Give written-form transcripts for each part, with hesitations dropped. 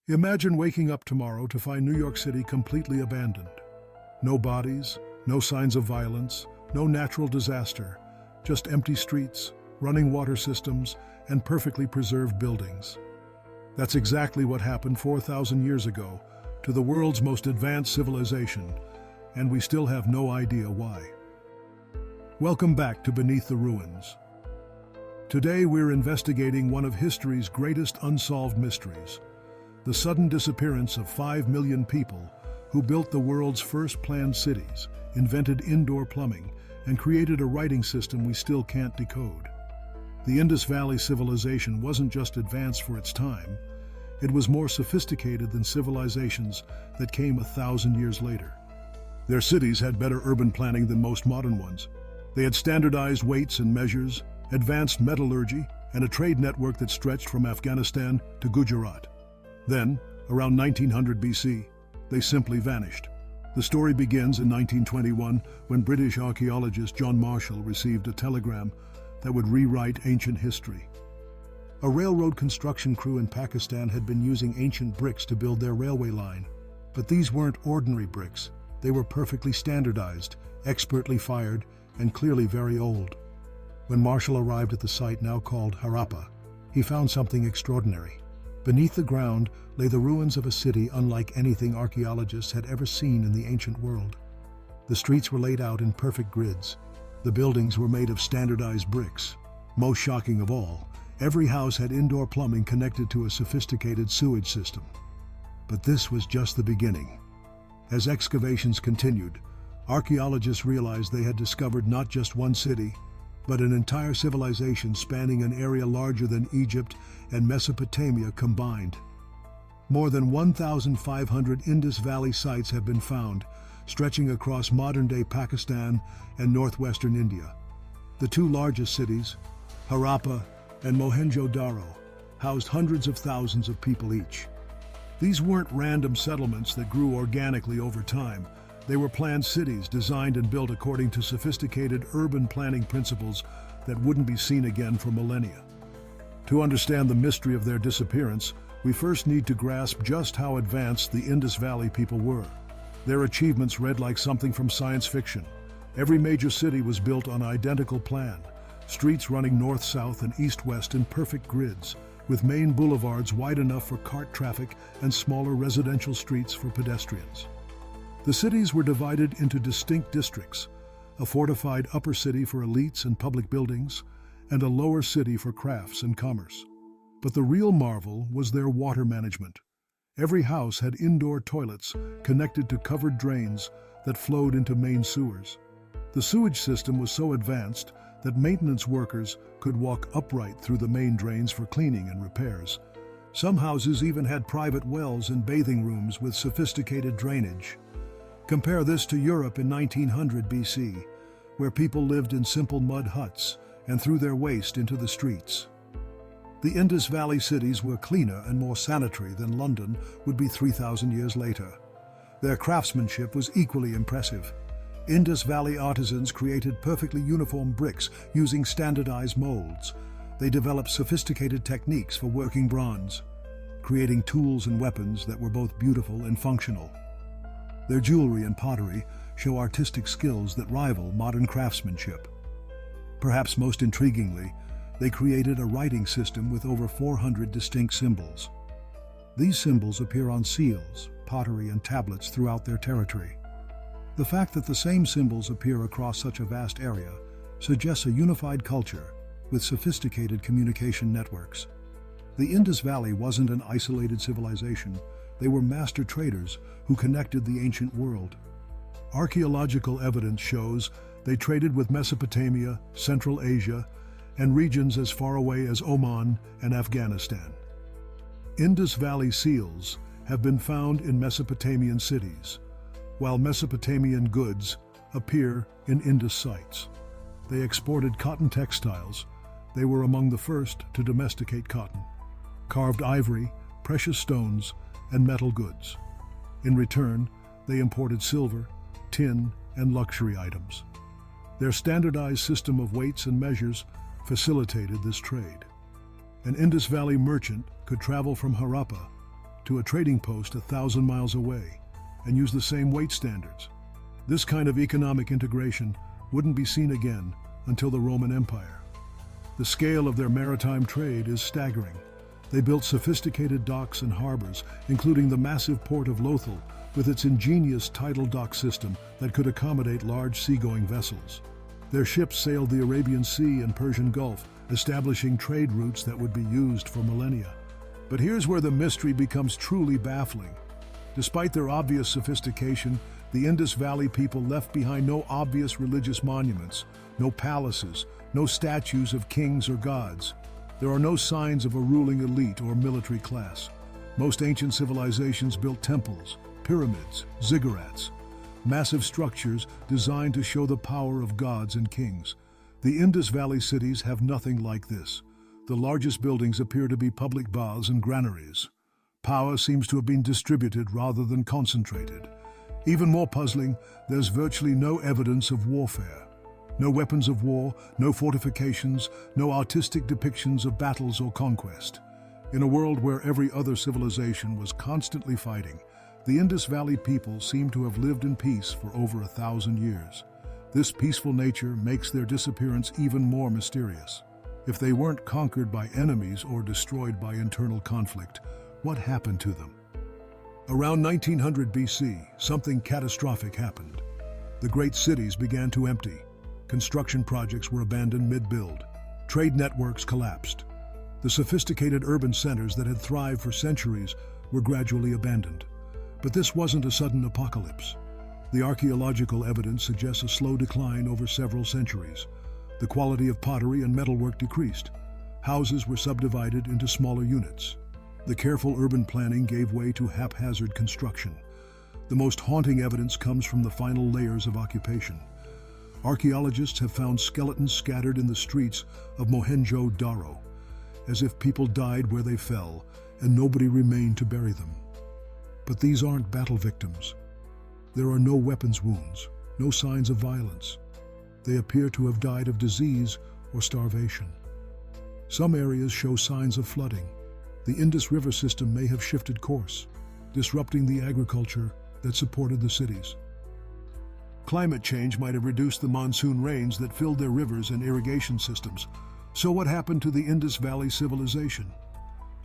Imagine waking up tomorrow to find New York City completely abandoned. No bodies, no signs of violence, no natural disaster, just empty streets, running water systems, and perfectly preserved buildings. That's exactly what happened 4,000 years ago to the world's most advanced civilization, and we still have no idea why. Welcome back to Beneath the Ruins. Today we're investigating one of history's greatest unsolved mysteries, the sudden disappearance of 5 million people who built the world's first planned cities, invented indoor plumbing, and created a writing system we still can't decode. The Indus Valley Civilization wasn't just advanced for its time, it was more sophisticated than civilizations that came 1,000 years later. Their cities had better urban planning than most modern ones. They had standardized weights and measures, advanced metallurgy, and a trade network that stretched from Afghanistan to Gujarat. Then, around 1900 BC, they simply vanished. The story begins in 1921 when British archaeologist John Marshall received a telegram that would rewrite ancient history. A railroad construction crew in Pakistan had been using ancient bricks to build their railway line. But these weren't ordinary bricks. They were perfectly standardized, expertly fired, and clearly very old. When Marshall arrived at the site now called Harappa, he found something extraordinary. Beneath the ground lay the ruins of a city unlike anything archaeologists had ever seen in the ancient world. The streets were laid out in perfect grids. The buildings were made of standardized bricks. Most shocking of all, every house had indoor plumbing connected to a sophisticated sewage system. But this was just the beginning. As excavations continued, archaeologists realized they had discovered not just one city, but an entire civilization spanning an area larger than Egypt and Mesopotamia combined. More than 1,500 Indus Valley sites have been found, stretching across modern-day Pakistan and northwestern India. The two largest cities, Harappa and Mohenjo-daro, housed hundreds of thousands of people each. These weren't random settlements that grew organically over time. They were planned cities designed and built according to sophisticated urban planning principles that wouldn't be seen again for millennia. To understand the mystery of their disappearance, we first need to grasp just how advanced the Indus Valley people were. Their achievements read like something from science fiction. Every major city was built on an identical plan, streets running north-south and east-west in perfect grids, with main boulevards wide enough for cart traffic and smaller residential streets for pedestrians. The cities were divided into distinct districts, a fortified upper city for elites and public buildings, and a lower city for crafts and commerce. But the real marvel was their water management. Every house had indoor toilets connected to covered drains that flowed into main sewers. The sewage system was so advanced that maintenance workers could walk upright through the main drains for cleaning and repairs. Some houses even had private wells and bathing rooms with sophisticated drainage. Compare this to Europe in 1900 BC, where people lived in simple mud huts and threw their waste into the streets. The Indus Valley cities were cleaner and more sanitary than London would be 3,000 years later. Their craftsmanship was equally impressive. Indus Valley artisans created perfectly uniform bricks using standardized molds. They developed sophisticated techniques for working bronze, creating tools and weapons that were both beautiful and functional. Their jewelry and pottery show artistic skills that rival modern craftsmanship. Perhaps most intriguingly, they created a writing system with over 400 distinct symbols. These symbols appear on seals, pottery, and tablets throughout their territory. The fact that the same symbols appear across such a vast area suggests a unified culture with sophisticated communication networks. The Indus Valley wasn't an isolated civilization. They were master traders who connected the ancient world. Archaeological evidence shows they traded with Mesopotamia, Central Asia, and regions as far away as Oman and Afghanistan. Indus Valley seals have been found in Mesopotamian cities, while Mesopotamian goods appear in Indus sites. They exported cotton textiles. They were among the first to domesticate cotton, carved ivory, precious stones, and metal goods. In return, they imported silver, tin, and luxury items. Their standardized system of weights and measures facilitated this trade. An Indus Valley merchant could travel from Harappa to a trading post 1,000 miles away and use the same weight standards. This kind of economic integration wouldn't be seen again until the Roman Empire. The scale of their maritime trade is staggering. They built sophisticated docks and harbors, including the massive port of Lothal, with its ingenious tidal dock system that could accommodate large seagoing vessels. Their ships sailed the Arabian Sea and Persian Gulf, establishing trade routes that would be used for millennia. But here's where the mystery becomes truly baffling. Despite their obvious sophistication, the Indus Valley people left behind no obvious religious monuments, no palaces, no statues of kings or gods. There are no signs of a ruling elite or military class. Most ancient civilizations built temples, pyramids, ziggurats, massive structures designed to show the power of gods and kings. The Indus Valley cities have nothing like this. The largest buildings appear to be public baths and granaries. Power seems to have been distributed rather than concentrated. Even more puzzling, there's virtually no evidence of warfare. No weapons of war, no fortifications, no artistic depictions of battles or conquest. In a world where every other civilization was constantly fighting, the Indus Valley people seem to have lived in peace for over 1,000 years. This peaceful nature makes their disappearance even more mysterious. If they weren't conquered by enemies or destroyed by internal conflict, what happened to them? Around 1900 BC, something catastrophic happened. The great cities began to empty. Construction projects were abandoned mid-build. Trade networks collapsed. The sophisticated urban centers that had thrived for centuries were gradually abandoned. But this wasn't a sudden apocalypse. The archaeological evidence suggests a slow decline over several centuries. The quality of pottery and metalwork decreased. Houses were subdivided into smaller units. The careful urban planning gave way to haphazard construction. The most haunting evidence comes from the final layers of occupation. Archaeologists have found skeletons scattered in the streets of Mohenjo-daro, as if people died where they fell and nobody remained to bury them. But these aren't battle victims. There are no weapons wounds, no signs of violence. They appear to have died of disease or starvation. Some areas show signs of flooding. The Indus River system may have shifted course, disrupting the agriculture that supported the cities. Climate change might have reduced the monsoon rains that filled their rivers and irrigation systems. So what happened to the Indus Valley Civilization?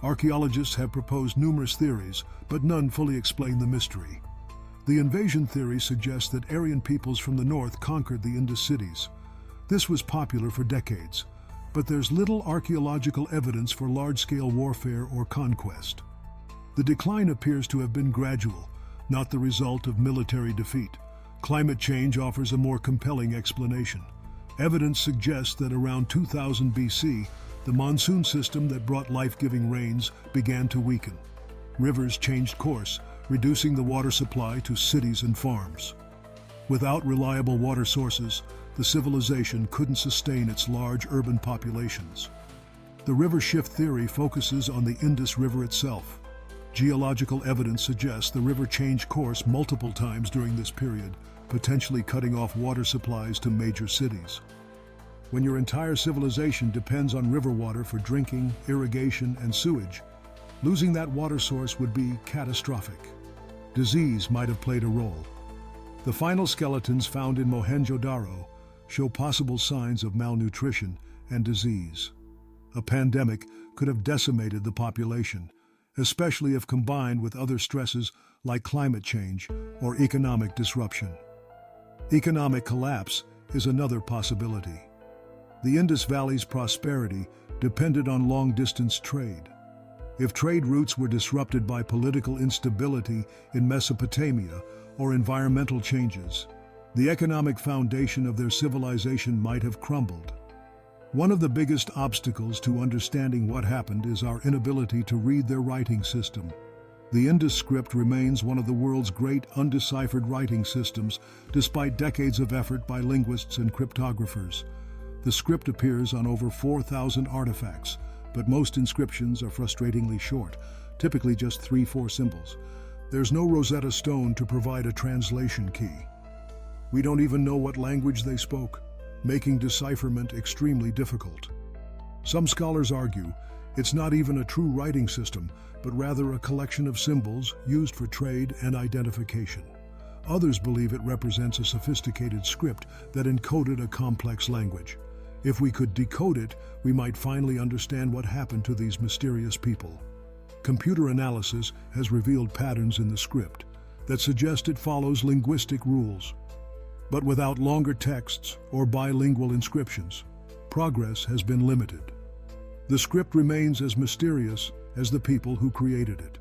Archaeologists have proposed numerous theories, but none fully explain the mystery. The invasion theory suggests that Aryan peoples from the north conquered the Indus cities. This was popular for decades, but there's little archaeological evidence for large-scale warfare or conquest. The decline appears to have been gradual, not the result of military defeat. Climate change offers a more compelling explanation. Evidence suggests that around 2000 BC, the monsoon system that brought life-giving rains began to weaken. Rivers changed course, reducing the water supply to cities and farms. Without reliable water sources, the civilization couldn't sustain its large urban populations. The river shift theory focuses on the Indus River itself. Geological evidence suggests the river changed course multiple times during this period, potentially cutting off water supplies to major cities. When your entire civilization depends on river water for drinking, irrigation, and sewage, losing that water source would be catastrophic. Disease might have played a role. The final skeletons found in Mohenjo-daro show possible signs of malnutrition and disease. A pandemic could have decimated the population, especially if combined with other stresses like climate change or economic disruption. Economic collapse is another possibility. The Indus Valley's prosperity depended on long-distance trade. If trade routes were disrupted by political instability in Mesopotamia or environmental changes, the economic foundation of their civilization might have crumbled. One of the biggest obstacles to understanding what happened is our inability to read their writing system. The Indus script remains one of the world's great undeciphered writing systems, despite decades of effort by linguists and cryptographers. The script appears on over 4,000 artifacts, but most inscriptions are frustratingly short, typically just 3-4 symbols. There's no Rosetta Stone to provide a translation key. We don't even know what language they spoke, making decipherment extremely difficult. Some scholars argue It's not even a true writing system, but rather a collection of symbols used for trade and identification. Others believe it represents a sophisticated script that encoded a complex language. If we could decode it, we might finally understand what happened to these mysterious people. Computer analysis has revealed patterns in the script that suggest it follows linguistic rules. But without longer texts or bilingual inscriptions, progress has been limited. The script remains as mysterious as the people who created it.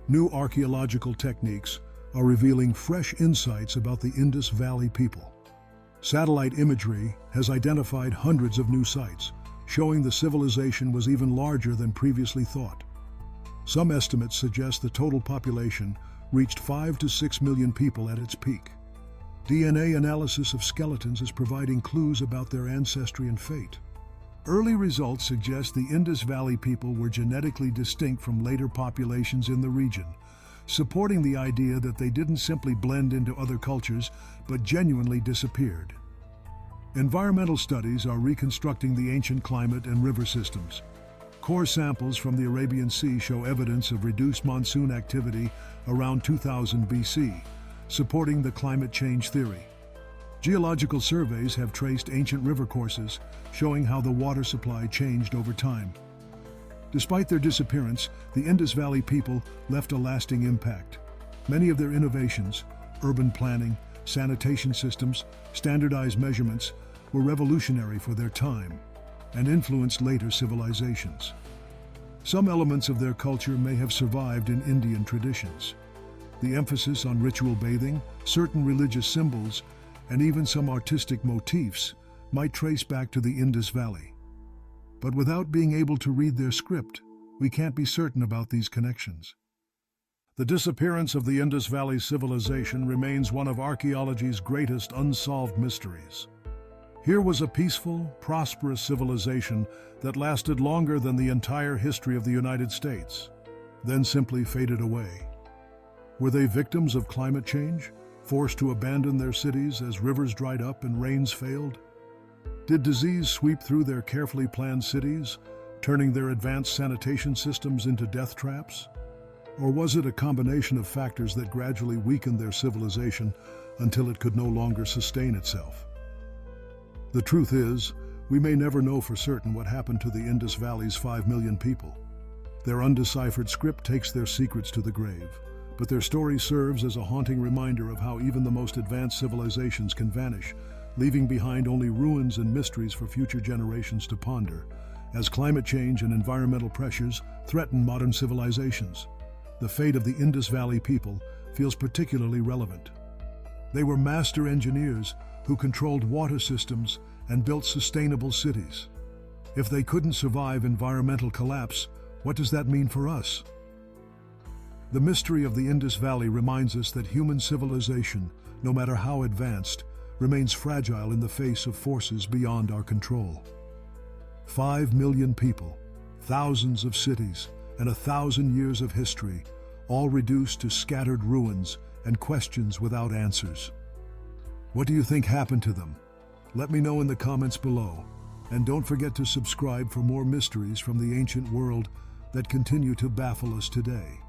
New archaeological techniques are revealing fresh insights about the Indus Valley people. Satellite imagery has identified hundreds of new sites, showing the civilization was even larger than previously thought. Some estimates suggest the total population reached 5 to 6 million people at its peak. DNA analysis of skeletons is providing clues about their ancestry and fate. Early results suggest the Indus Valley people were genetically distinct from later populations in the region, supporting the idea that they didn't simply blend into other cultures, but genuinely disappeared. Environmental studies are reconstructing the ancient climate and river systems. Core samples from the Arabian Sea show evidence of reduced monsoon activity around 2000 BC, supporting the climate change theory. Geological surveys have traced ancient river courses, showing how the water supply changed over time. Despite their disappearance, the Indus Valley people left a lasting impact. Many of their innovations, urban planning, sanitation systems, standardized measurements, were revolutionary for their time and influenced later civilizations. Some elements of their culture may have survived in Indian traditions. The emphasis on ritual bathing, certain religious symbols, and even some artistic motifs might trace back to the Indus Valley. But without being able to read their script, we can't be certain about these connections. The disappearance of the Indus Valley Civilization remains one of archaeology's greatest unsolved mysteries. Here was a peaceful, prosperous civilization that lasted longer than the entire history of the United States, then simply faded away. Were they victims of climate change, forced to abandon their cities as rivers dried up and rains failed? Did disease sweep through their carefully planned cities, turning their advanced sanitation systems into death traps? Or was it a combination of factors that gradually weakened their civilization until it could no longer sustain itself? The truth is, we may never know for certain what happened to the Indus Valley's 5 million people. Their undeciphered script takes their secrets to the grave, but their story serves as a haunting reminder of how even the most advanced civilizations can vanish, leaving behind only ruins and mysteries for future generations to ponder, as climate change and environmental pressures threaten modern civilizations. The fate of the Indus Valley people feels particularly relevant. They were master engineers who controlled water systems and built sustainable cities. If they couldn't survive environmental collapse, what does that mean for us? The mystery of the Indus Valley reminds us that human civilization, no matter how advanced, remains fragile in the face of forces beyond our control. 5 million people, thousands of cities, and 1,000 years of history, all reduced to scattered ruins and questions without answers. What do you think happened to them? Let me know in the comments below. And don't forget to subscribe for more mysteries from the ancient world that continue to baffle us today.